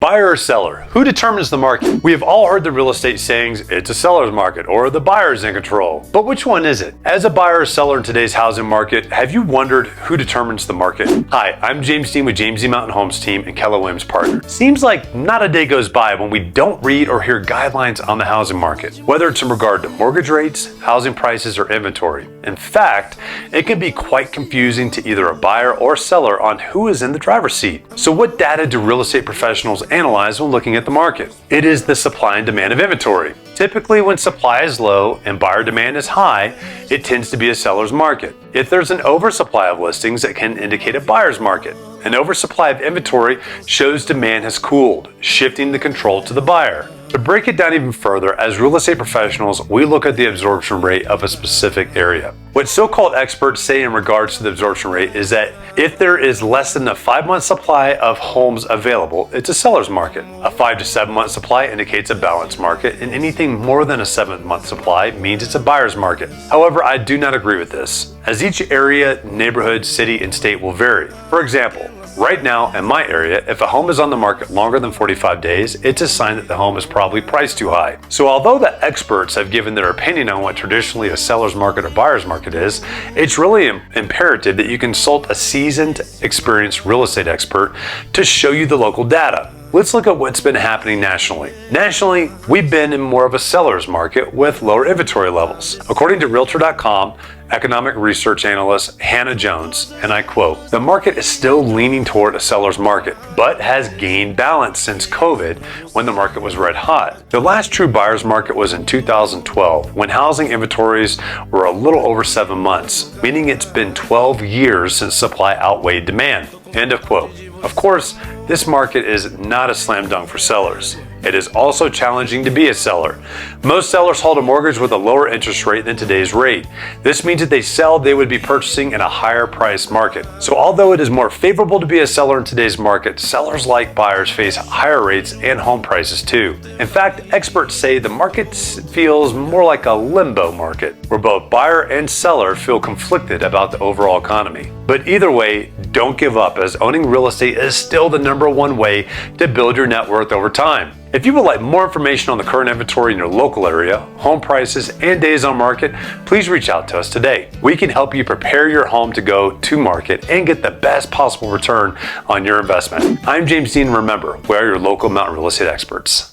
Buyer or seller? Who determines the market? We have all heard the real estate sayings, it's a seller's market or the buyer's in control. But which one is it? As a buyer or seller in today's housing market, have you wondered who determines the market? Hi, I'm James Dean with James D. Mountain Homes team and Keller Williams Partner. Seems like not a day goes by when we don't read or hear guidelines on the housing market, whether it's in regard to mortgage rates, housing prices, or inventory. In fact, it can be quite confusing to either a buyer or seller on who is in the driver's seat. So what data do real estate professionals analyze when looking at the market? It is the supply and demand of inventory. Typically, when supply is low and buyer demand is high, it tends to be a seller's market. If there's an oversupply of listings, it can indicate a buyer's market. An oversupply of inventory shows demand has cooled, shifting the control to the buyer. To break it down even further, as real estate professionals, we look at the absorption rate of a specific area. What so-called experts say in regards to the absorption rate is that if there is less than a 5-month supply of homes available, it's a seller's market. A 5 to 7 month supply indicates a balanced market, and anything more than a 7-month supply means it's a buyer's market. However, I do not agree with this, as each area, neighborhood, city, and state will vary. For example, right now in my area, if a home is on the market longer than 45 days, it's a sign that the home is probably priced too high. So although the experts have given their opinion on what traditionally a seller's market or buyer's market is, it's really imperative that you consult a seasoned, experienced real estate expert to show you the local data. Let's look at what's been happening nationally. Nationally, we've been in more of a seller's market with lower inventory levels. According to Realtor.com, economic research analyst Hannah Jones, and I quote, "The market is still leaning toward a seller's market, but has gained balance since COVID when the market was red hot. The last true buyer's market was in 2012 when housing inventories were a little over 7 months, meaning it's been 12 years since supply outweighed demand." End of quote. Of course, this market is not a slam dunk for sellers. It is also challenging to be a seller. Most sellers hold a mortgage with a lower interest rate than today's rate. This means if they sell, they would be purchasing in a higher price market. So although it is more favorable to be a seller in today's market, sellers like buyers face higher rates and home prices too. In fact, experts say the market feels more like a limbo market, where both buyer and seller feel conflicted about the overall economy. But either way, don't give up, as owning real estate is still the #1 way to build your net worth over time. If you would like more information on the current inventory in your local area, home prices, and days on market, please reach out to us today. We can help you prepare your home to go to market and get the best possible return on your investment. I'm James Dean. Remember, we are your local mountain real estate experts.